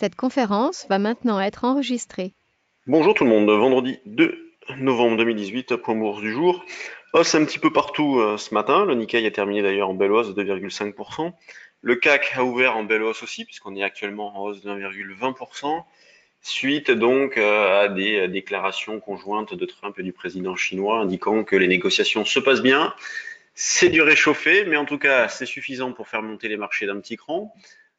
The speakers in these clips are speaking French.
Cette conférence va maintenant être enregistrée. Bonjour tout le monde, vendredi 2 novembre 2018, point bourse du jour. Hausse un petit peu partout ce matin, le Nikkei a terminé d'ailleurs en belle hausse de 2,5%. Le CAC a ouvert en belle hausse aussi, puisqu'on est actuellement en hausse de 1,20%, suite donc à des déclarations conjointes de Trump et du président chinois indiquant que les négociations se passent bien. C'est du réchauffé, mais en tout cas c'est suffisant pour faire monter les marchés d'un petit cran.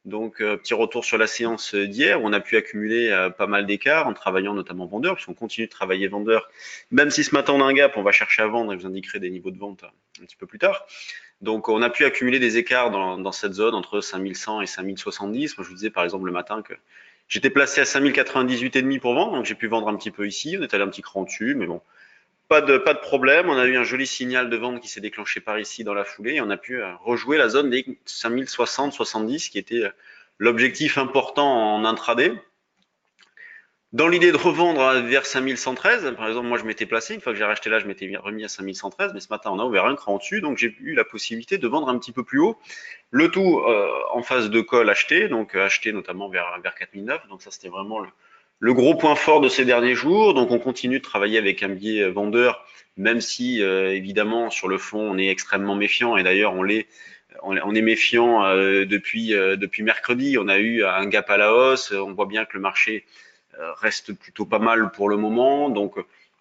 Donc, petit retour sur la séance d'hier, où on a pu accumuler pas mal d'écarts en travaillant notamment vendeur, puisqu'on continue de travailler vendeur. Même si ce matin on a un gap, on va chercher à vendre et vous indiquerai des niveaux de vente un petit peu plus tard. Donc, on a pu accumuler des écarts dans cette zone entre 5100 et 5070. Moi, je vous disais par exemple le matin que j'étais placé à 5098,5 pour vendre, donc j'ai pu vendre un petit peu ici. On est allé un petit cran dessus, mais bon, pas de problème. On a eu un joli signal de vente qui s'est déclenché par ici dans la foulée et on a pu rejouer la zone des 5060-70 qui était l'objectif important en intraday. Dans l'idée de revendre vers 5113, par exemple, moi je m'étais placé, une fois que j'ai racheté là, je m'étais remis à 5113, mais ce matin on a ouvert un cran au-dessus, donc j'ai eu la possibilité de vendre un petit peu plus haut. Le tout en phase de call acheté, donc acheté notamment vers 4009, donc ça c'était vraiment le gros point fort de ces derniers jours. Donc on continue de travailler avec un biais vendeur, même si évidemment sur le fond on est extrêmement méfiant, et d'ailleurs on est méfiant depuis mercredi. On a eu un gap à la hausse, on voit bien que le marché reste plutôt pas mal pour le moment, donc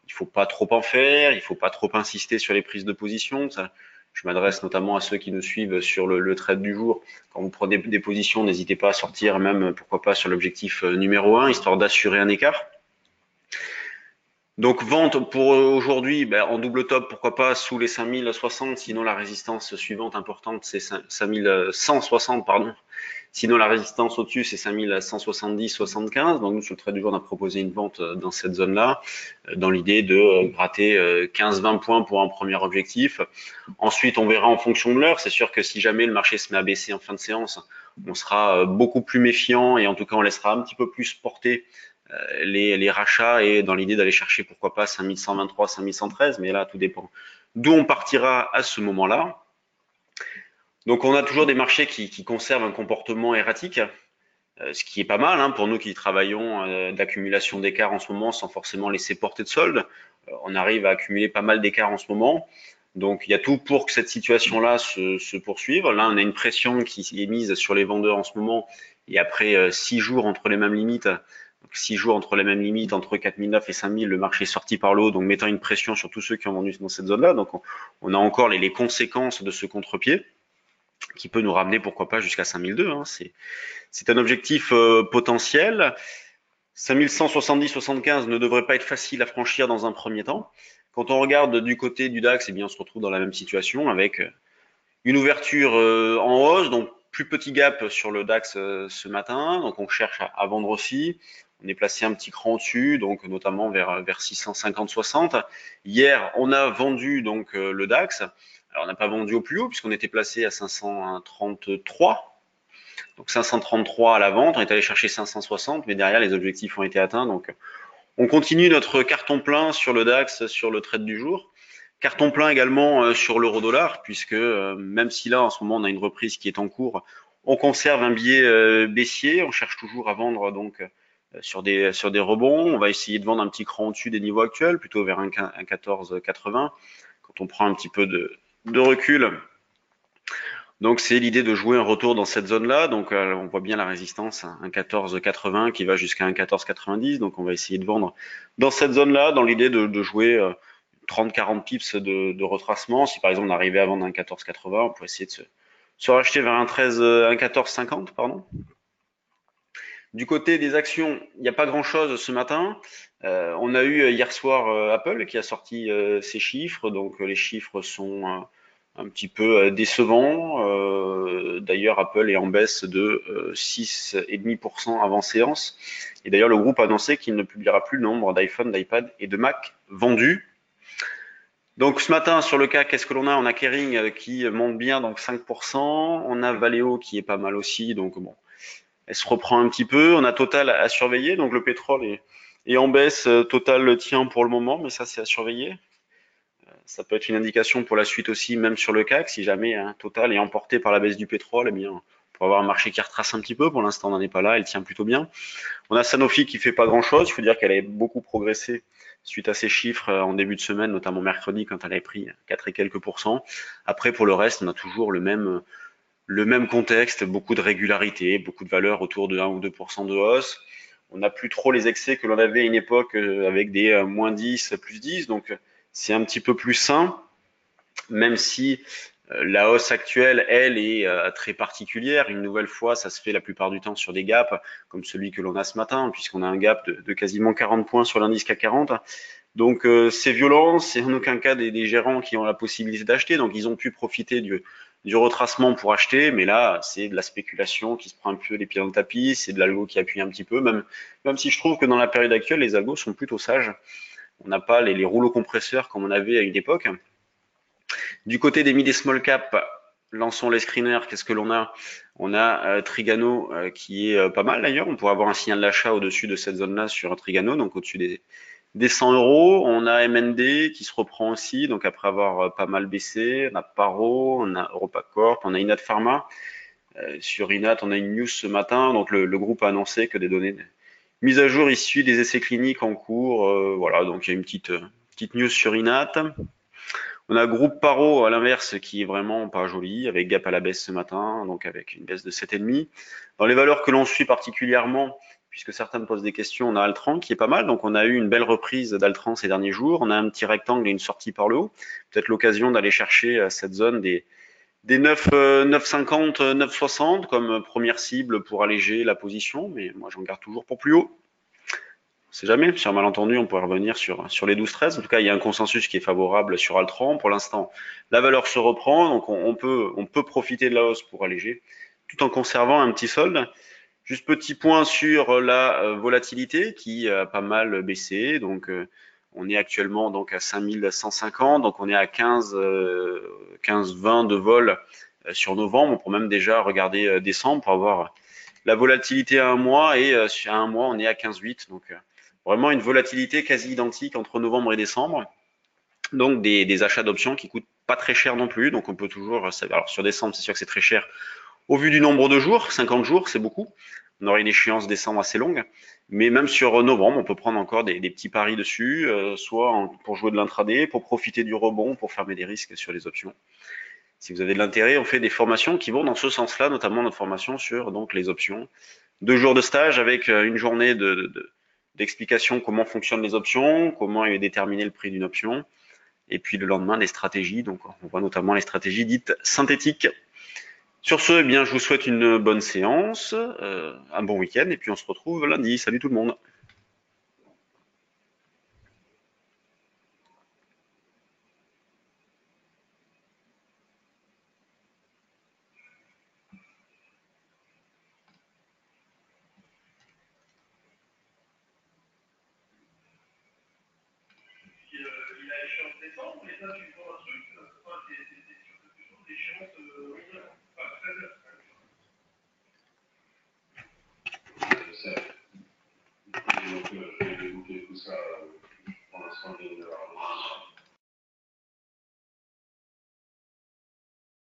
il faut pas trop en faire, il faut pas trop insister sur les prises de position. Ça, je m'adresse notamment à ceux qui nous suivent sur le trade du jour. Quand vous prenez des positions, n'hésitez pas à sortir, même pourquoi pas sur l'objectif numéro un, histoire d'assurer un écart. Donc vente pour aujourd'hui, ben, en double top, pourquoi pas sous les 5060, sinon la résistance suivante importante c'est 5160, pardon. Sinon la résistance au-dessus c'est 5170-75. Donc nous sur le trade du jour on a proposé une vente dans cette zone-là, dans l'idée de gratter 15-20 points pour un premier objectif. Ensuite on verra en fonction de l'heure. C'est sûr que si jamais le marché se met à baisser en fin de séance, on sera beaucoup plus méfiant et en tout cas on laissera un petit peu plus porter les rachats et dans l'idée d'aller chercher pourquoi pas 5123, 5113, mais là tout dépend d'où on partira à ce moment-là. Donc on a toujours des marchés qui conservent un comportement erratique, ce qui est pas mal hein, pour nous qui travaillons d'accumulation d'écarts en ce moment sans forcément laisser porter de solde. On arrive à accumuler pas mal d'écarts en ce moment. Donc il y a tout pour que cette situation-là se poursuive. Là, on a une pression qui est mise sur les vendeurs en ce moment. Et après 6 jours entre les mêmes limites, donc 6 jours entre les mêmes limites, entre 4009 et 5000, le marché est sorti par le haut, donc mettant une pression sur tous ceux qui ont vendu dans cette zone-là. Donc on a encore les conséquences de ce contre-pied qui peut nous ramener pourquoi pas jusqu'à 5002. Hein. C'est un objectif potentiel. 5170-75 ne devrait pas être facile à franchir dans un premier temps. Quand on regarde du côté du DAX, eh bien, on se retrouve dans la même situation avec une ouverture en hausse, donc plus petit gap sur le DAX ce matin, donc on cherche à vendre aussi. On est placé un petit cran au-dessus, donc notamment vers 650-60. Hier, on a vendu donc le DAX. Alors on n'a pas vendu au plus haut puisqu'on était placé à 533. Donc 533 à la vente, on est allé chercher 560, mais derrière les objectifs ont été atteints. Donc on continue notre carton plein sur le DAX, sur le trade du jour. Carton plein également sur l'euro-dollar, puisque même si là en ce moment on a une reprise qui est en cours, on conserve un biais baissier, on cherche toujours à vendre donc sur des rebonds. On va essayer de vendre un petit cran au-dessus des niveaux actuels, plutôt vers un 14,80. Quand on prend un petit peu de recul, donc c'est l'idée de jouer un retour dans cette zone-là. Donc on voit bien la résistance, un 14,80 qui va jusqu'à un 14,90. Donc on va essayer de vendre dans cette zone-là, dans l'idée de jouer 30-40 pips de retracement. Si par exemple on arrivait à vendre un 14,80, on pourrait essayer de se racheter vers un 13, un 14,50, pardon. Du côté des actions, il n'y a pas grand-chose ce matin. On a eu hier soir Apple qui a sorti ses chiffres. Donc les chiffres sont un petit peu décevants. D'ailleurs, Apple est en baisse de 6,5% avant séance. Et d'ailleurs, le groupe a annoncé qu'il ne publiera plus le nombre d'iPhone, d'iPad et de Mac vendus. Donc ce matin sur le CAC, qu'est-ce que l'on a? On a Kering qui monte bien, donc 5%. On a Valeo qui est pas mal aussi, donc bon, elle se reprend un petit peu. On a Total à surveiller, donc le pétrole est en baisse. Total le tient pour le moment, mais ça c'est à surveiller. Ça peut être une indication pour la suite aussi, même sur le CAC, si jamais Total est emporté par la baisse du pétrole, eh bien, on pour avoir un marché qui retrace un petit peu. Pour l'instant, on n'en est pas là, elle tient plutôt bien. On a Sanofi qui fait pas grand-chose. Il faut dire qu'elle a beaucoup progressé suite à ses chiffres en début de semaine, notamment mercredi quand elle avait pris 4 et quelques pourcents. Après, pour le reste, on a toujours le même contexte, beaucoup de régularité, beaucoup de valeurs autour de 1 ou 2% de hausse. On n'a plus trop les excès que l'on avait à une époque avec des moins 10, plus 10. Donc, c'est un petit peu plus sain, même si la hausse actuelle, elle, est très particulière. Une nouvelle fois, ça se fait la plupart du temps sur des gaps comme celui que l'on a ce matin, puisqu'on a un gap de quasiment 40 points sur l'indice CAC 40. Donc c'est violent, c'est en aucun cas des gérants qui ont la possibilité d'acheter, donc ils ont pu profiter du retracement pour acheter, mais là c'est de la spéculation qui se prend un peu les pieds dans le tapis, c'est de l'algo qui appuie un petit peu, même si je trouve que dans la période actuelle, les algos sont plutôt sages. On n'a pas les rouleaux compresseurs comme on avait à une époque. Du côté des mid et small cap, lançons les screeners. Qu'est-ce que l'on a? On a Trigano qui est pas mal d'ailleurs. On pourrait avoir un signal d'achat au-dessus de cette zone-là sur Trigano, donc au-dessus des 100 euros. On a MND qui se reprend aussi, donc après avoir pas mal baissé. On a Paro, on a EuropaCorp, on a Inat Pharma. Sur Inat, on a une news ce matin, donc le groupe a annoncé que des données mises à jour issues des essais cliniques en cours. Voilà, donc il y a une petite news sur Inat. On a groupe Paro à l'inverse qui est vraiment pas joli, avec gap à la baisse ce matin, donc avec une baisse de 7,5. Dans les valeurs que l'on suit particulièrement, puisque certains me posent des questions, on a Altran qui est pas mal, donc on a eu une belle reprise d'Altran ces derniers jours. On a un petit rectangle et une sortie par le haut. Peut-être l'occasion d'aller chercher cette zone des 9, 9,50, 9,60 comme première cible pour alléger la position, mais moi j'en garde toujours pour plus haut. On sait jamais, sur un malentendu, on pourrait revenir sur les 12-13. En tout cas, il y a un consensus qui est favorable sur Altran. Pour l'instant, la valeur se reprend, donc on peut profiter de la hausse pour alléger, tout en conservant un petit solde. Juste petit point sur la volatilité qui a pas mal baissé. Donc, on est actuellement donc à 5150, donc on est à 15-20 de vol sur novembre. On peut même déjà regarder décembre pour avoir la volatilité à un mois et à un mois, on est à 15,8. Donc, vraiment une volatilité quasi identique entre novembre et décembre. Donc, des achats d'options qui coûtent pas très cher non plus. Donc, on peut toujours, alors sur décembre, c'est sûr que c'est très cher au vu du nombre de jours. 50 jours, c'est beaucoup. On aurait une échéance décembre assez longue. Mais même sur novembre, on peut prendre encore des petits paris dessus, soit pour jouer de l'intraday, pour profiter du rebond, pour fermer des risques sur les options. Si vous avez de l'intérêt, on fait des formations qui vont dans ce sens-là, notamment notre formation sur donc les options. 2 jours de stage avec une journée d'explication comment fonctionnent les options, comment déterminer le prix d'une option, et puis le lendemain des stratégies. Donc on voit notamment les stratégies dites synthétiques. Sur ce, eh bien, je vous souhaite une bonne séance, un bon week-end, et puis on se retrouve lundi. Salut tout le monde. Donc, je vais déboucler tout ça pour l'instant.